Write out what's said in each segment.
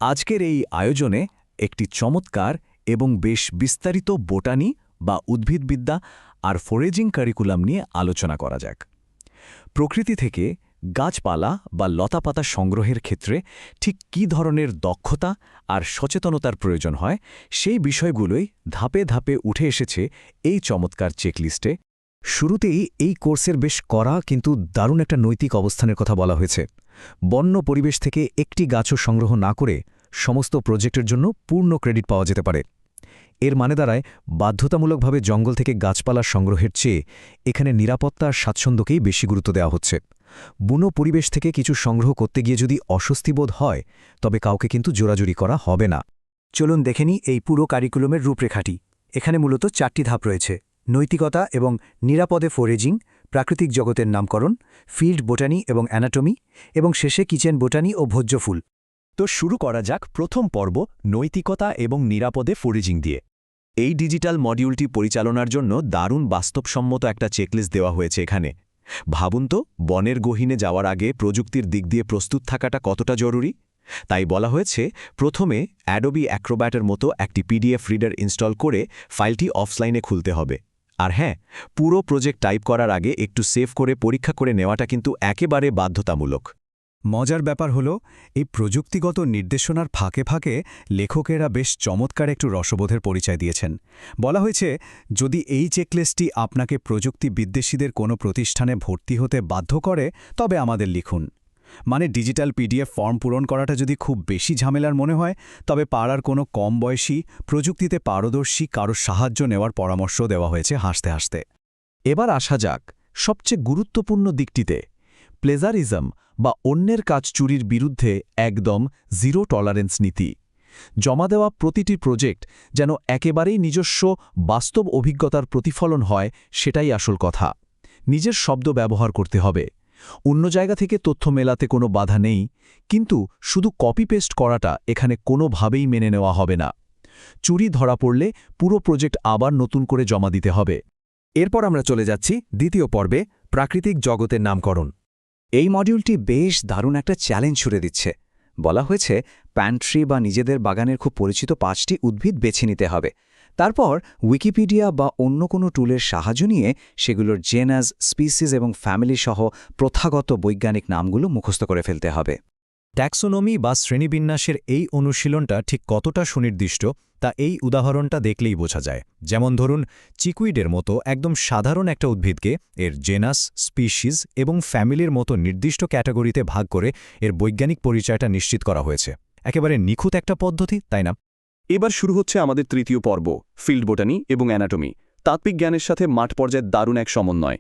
আজকের এই আয়োজনে একটি চমৎকার এবং বেশ বিস্তারিত বোটানি বা উদ্ভিদবিদ্যা আর ফরেজিং কারিকুলাম নিয়ে আলোচনা করা যাক। প্রকৃতি থেকে গাছপালা বা লতাপাতা সংগ্রহের ক্ষেত্রে ঠিক কী ধরনের দক্ষতা আর সচেতনতার প্রয়োজন হয় সেই বিষয়গুলোই ধাপে ধাপে উঠে এসেছে এই চমৎকার চেকলিস্টে। শুরুতেই এই কোর্সের বেশ কড়া কিন্তু দারুণ একটা নৈতিক অবস্থানের কথা বলা হয়েছে। বন্য পরিবেশ থেকে একটি গাছও সংগ্রহ না করে সমস্ত প্রজেক্টের জন্য পূর্ণ ক্রেডিট পাওয়া যেতে পারে। এর মানে দাঁড়ায় বাধ্যতামূলকভাবে জঙ্গল থেকে গাছপালা সংগ্রহের চেয়ে এখানে নিরাপত্তা আর স্বাচ্ছন্দ্যকেই বেশি গুরুত্ব দেওয়া হচ্ছে। বুনো পরিবেশ থেকে কিছু সংগ্রহ করতে গিয়ে যদি অস্বস্তিবোধ হয় তবে কাউকে কিন্তু জোরাজুরি করা হবে না। চলুন দেখে নিই এই পুরো কারিকুলামের রূপরেখাটি। এখানে মূলত 4টি ধাপ রয়েছে: নৈতিকতা এবং নিরাপদে ফোরেজিং, প্রাকৃতিক জগতের নামকরণ, ফিল্ড বোটানি এবং অ্যানাটমি, এবং শেষে কিচেন বোটানি ও ভোজ্য ফুল। তো শুরু করা যাক প্রথম পর্ব, নৈতিকতা এবং নিরাপদে ফোরেজিং দিয়ে। এই ডিজিটাল মডিউলটি পরিচালনার জন্য দারুণ বাস্তবসম্মত একটা চেকলিস্ট দেওয়া হয়েছে এখানে। ভাবুন তো, বনের গহীনে যাওয়ার আগে প্রযুক্তির দিক দিয়ে প্রস্তুত থাকাটা কতটা জরুরি। তাই বলা হয়েছে প্রথমে অ্যাডোবি অ্যাক্রোব্যাটের মতো একটি পিডিএফ রিডার ইনস্টল করে ফাইলটি অফলাইনে খুলতে হবে। আর হ্যাঁ, পুরো প্রজেক্ট টাইপ করার আগে একটু সেভ করে পরীক্ষা করে নেওয়াটা কিন্তু একেবারে বাধ্যতামূলক। মজার ব্যাপার হলো এই প্রযুক্তিগত নির্দেশনার ফাঁকে ফাঁকে লেখকেরা বেশ চমৎকার একটু রসবোধের পরিচয় দিয়েছেন। বলা হয়েছে, যদি এই চেকলিস্টটি আপনাকে প্রযুক্তি বিদ্বেষীদের কোনো প্রতিষ্ঠানে ভর্তি হতে বাধ্য করে তবে আমাদের লিখুন। মানে ডিজিটাল পিডিএফ ফর্ম পূরণ করাটা যদি খুব বেশি ঝামেলার মনে হয় তবে পাড়ার কোনো কম বয়সী প্রযুক্তিতে পারদর্শী কারো সাহায্য নেওয়ার পরামর্শ দেওয়া হয়েছে হাসতে হাসতে। এবার আসা যাক সবচেয়ে গুরুত্বপূর্ণ দিকটিতে, প্লেজারিজম বা অন্যের কাজ চুরির বিরুদ্ধে একদম জিরো টলারেন্স নীতি। জমা দেওয়া প্রতিটি প্রজেক্ট যেন একেবারেই নিজস্ব বাস্তব অভিজ্ঞতার প্রতিফলন হয়, সেটাই আসল কথা। নিজের শব্দ ব্যবহার করতে হবে। অন্য জায়গা থেকে তথ্য মেলাতে কোনো বাধা নেই, কিন্তু শুধু কপি পেস্ট করাটা এখানে কোনোভাবেই মেনে নেওয়া হবে না। চুরি ধরা পড়লে পুরো প্রজেক্ট আবার নতুন করে জমা দিতে হবে। এরপর আমরা চলে যাচ্ছি দ্বিতীয় পর্বে, প্রাকৃতিক জগতের নামকরণ। এই মডিউলটি বেশ দারুণ একটা চ্যালেঞ্জ ছুড়ে দিচ্ছে। বলা হয়েছে প্যান্ট্রি বা নিজেদের বাগানের খুব পরিচিত 5টি উদ্ভিদ বেছে নিতে হবে। তারপর উইকিপিডিয়া বা অন্য কোনো টুলের সাহায্য নিয়ে সেগুলোর জেনাস, স্পিসিস এবং ফ্যামিলি সহ প্রথাগত বৈজ্ঞানিক নামগুলো মুখস্থ করে ফেলতে হবে। ট্যাক্সোনমি বা শ্রেণীবিন্যাসের এই অনুশীলনটা ঠিক কতটা সুনির্দিষ্ট তা এই উদাহরণটা দেখলেই বোঝা যায়। যেমন ধরুন, চিকুইডের মতো একদম সাধারণ একটা উদ্ভিদকে এর জেনাস, স্পিসিস এবং ফ্যামিলির মতো নির্দিষ্ট ক্যাটাগরিতে ভাগ করে এর বৈজ্ঞানিক পরিচয়টা নিশ্চিত করা হয়েছে। একেবারে নিখুঁত একটা পদ্ধতি, তাই না? এবার শুরু হচ্ছে আমাদের তৃতীয় পর্ব, ফিল্ড বোটানি এবং অ্যানাটমি। তাত্ত্বিক জ্ঞানের সাথে মাঠ পর্যায়ের দারুণ এক সমন্বয়।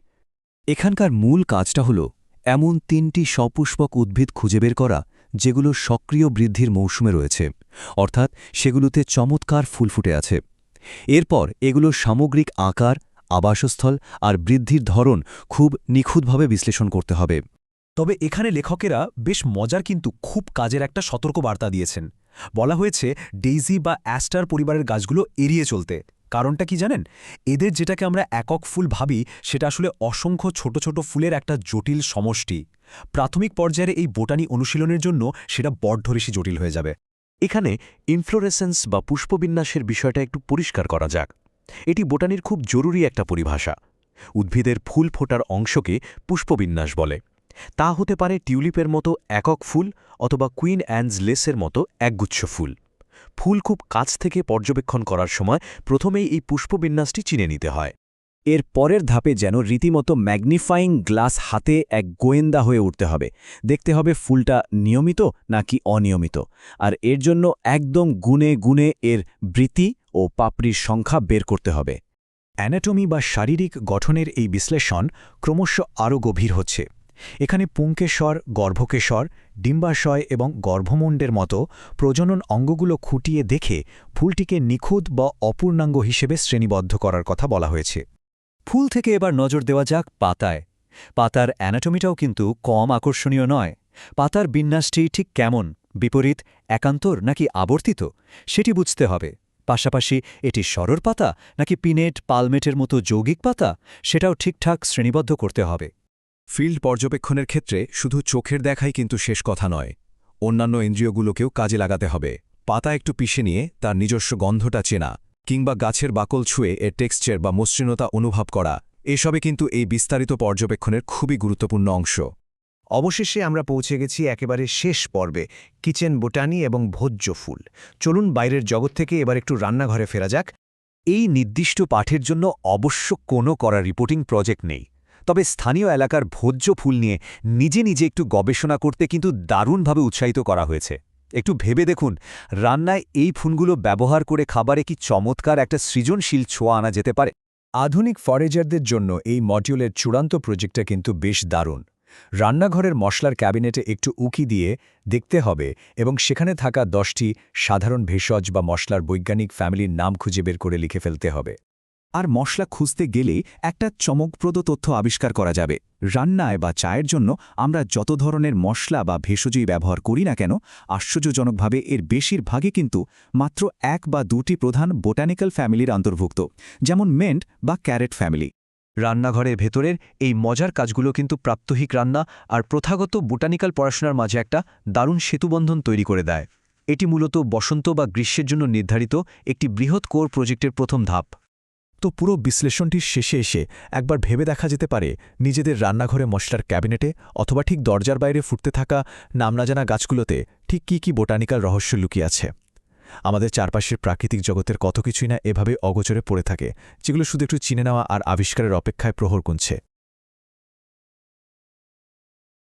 এখানকার মূল কাজটা হল এমন 3টি সপুষ্পক উদ্ভিদ খুঁজে বের করা যেগুলো সক্রিয় বৃদ্ধির মৌসুমে রয়েছে, অর্থাৎ সেগুলোতে চমৎকার ফুল ফুটে আছে। এরপর এগুলোর সামগ্রিক আকার, আবাসস্থল আর বৃদ্ধির ধরন খুব নিখুঁতভাবে বিশ্লেষণ করতে হবে। তবে এখানে লেখকেরা বেশ মজার কিন্তু খুব কাজের একটা সতর্কবার্তা দিয়েছেন। বলা হয়েছে ডেইজি বা অ্যাস্টার পরিবারের গাছগুলো এড়িয়ে চলতে। কারণটা কি জানেন? এদের যেটাকে আমরা একক ফুল ভাবি সেটা আসলে অসংখ্য ছোট ছোট ফুলের একটা জটিল সমষ্টি। প্রাথমিক পর্যায়ে এই বোটানি অনুশীলনের জন্য সেটা বড্ড বেশি জটিল হয়ে যাবে। এখানে ইনফ্লোরেসেন্স বা পুষ্পবিন্যাসের বিষয়টা একটু পরিষ্কার করা যাক। এটি বোটানির খুব জরুরি একটা পরিভাষা। উদ্ভিদের ফুল ফোটার অংশকে পুষ্পবিন্যাস বলে। তা হতে পারে টিউলিপের মতো একক ফুল অথবা কুইন অ্যানস লেসের মতো একগুচ্ছ ফুল। ফুল খুব কাছ থেকে পর্যবেক্ষণ করার সময় প্রথমেই এই পুষ্পবিন্যাসটি চিনে নিতে হয়। এর পরের ধাপে যেন রীতিমতো ম্যাগনিফাইং গ্লাস হাতে এক গোয়েন্দা হয়ে উঠতে হবে। দেখতে হবে ফুলটা নিয়মিত নাকি অনিয়মিত, আর এর জন্য একদম গুণে গুণে এর বৃতি ও পাপড়ির সংখ্যা বের করতে হবে। অ্যানাটমি বা শারীরিক গঠনের এই বিশ্লেষণ ক্রমশ আরও গভীর হচ্ছে। এখানে পুংকেশর, গর্ভকেশর, ডিম্বাশয় এবং গর্ভমুণ্ডের মতো প্রজনন অঙ্গগুলো খুঁটিয়ে দেখে ফুলটিকে নিখুঁত বা অপূর্ণাঙ্গ হিসেবে শ্রেণীবদ্ধ করার কথা বলা হয়েছে। ফুল থেকে এবার নজর দেওয়া যাক পাতায়। পাতার অ্যানাটমিটাও কিন্তু কম আকর্ষণীয় নয়। পাতার বিন্যাসটি ঠিক কেমন, বিপরীত, একান্তর নাকি আবর্তিত, সেটি বুঝতে হবে। পাশাপাশি এটি সরর পাতা নাকি পিনেট, পালমেটের মতো যৌগিক পাতা, সেটাও ঠিকঠাক শ্রেণীবদ্ধ করতে হবে। ফিল্ড পর্যবেক্ষণের ক্ষেত্রে শুধু চোখের দেখাই কিন্তু শেষ কথা নয়। অন্যান্য ইন্দ্রিয়গুলোকেও কাজে লাগাতে হবে। পাতা একটু পিষে নিয়ে তার নিজস্ব গন্ধটা চেনা, কিংবা গাছের বাকল ছুঁয়ে এর টেক্সচার বা মসৃণতা অনুভব করা, এসবে কিন্তু এই বিস্তারিত পর্যবেক্ষণের খুবই গুরুত্বপূর্ণ অংশ। অবশেষে আমরা পৌঁছে গেছি একেবারে শেষ পর্বে, কিচেন বোটানি এবং ভোজ্য ফুল। চলুন বাইরের জগৎ থেকে এবার একটু রান্নাঘরে ফেরা যাক। এই নির্দিষ্ট পাঠের জন্য অবশ্য কোনো করা রিপোর্টিং প্রজেক্ট নেই, তবে স্থানীয় এলাকার ভোজ্য ফুল নিয়ে নিজে নিজে একটু গবেষণা করতে কিন্তু দারুণভাবে উৎসাহিত করা হয়েছে। একটু ভেবে দেখুন, রান্নায় এই ফুলগুলো ব্যবহার করে খাবারে কি চমৎকার একটা সৃজনশীল ছোঁয়া আনা যেতে পারে। আধুনিক ফরেজারদের জন্য এই মডিউলের চূড়ান্ত প্রজেক্টটা কিন্তু বেশ দারুণ। রান্নাঘরের মশলার ক্যাবিনেটে একটু উকি দিয়ে দেখতে হবে এবং সেখানে থাকা 10টি সাধারণ ভেষজ বা মশলার বৈজ্ঞানিক ফ্যামিলির নাম খুঁজে বের করে লিখে ফেলতে হবে। আর মশলা খুঁজতে গেলেই একটা চমকপ্রদ তথ্য আবিষ্কার করা যাবে। রান্নায় বা চায়ের জন্য আমরা যত ধরনের মশলা বা ভেষজই ব্যবহার করি না কেন, আশ্চর্যজনকভাবে এর বেশিরভাগই কিন্তু মাত্র 1 বা 2টি প্রধান বোটানিক্যাল ফ্যামিলির অন্তর্ভুক্ত, যেমন মেন্ট বা ক্যারেট ফ্যামিলি। রান্নাঘরের ভেতরের এই মজার কাজগুলো কিন্তু প্রাত্যহিক রান্না আর প্রথাগত বোটানিক্যাল পড়াশোনার মাঝে একটা দারুণ সেতুবন্ধন তৈরি করে দেয়। এটি মূলত বসন্ত বা গ্রীষ্মের জন্য নির্ধারিত একটি বৃহৎ কোর প্রজেক্টের প্রথম ধাপ। তো পুরো বিশ্লেষণটির শেষে এসে একবার ভেবে দেখা যেতে পারে নিজেদের রান্নাঘরে মশলার ক্যাবিনেটে অথবা ঠিক দরজার বাইরে ফুটতে থাকা নাম না জানা গাছগুলোতে ঠিক কী বোটানিক্যাল রহস্য লুকিয়ে আছে। আমাদের চারপাশের প্রাকৃতিক জগতের কত কিছুই না এভাবে অগোচরে পড়ে থাকে, যেগুলো শুধু একটু চিনে নেওয়া আর আবিষ্কারের অপেক্ষায় প্রহর গুনছে।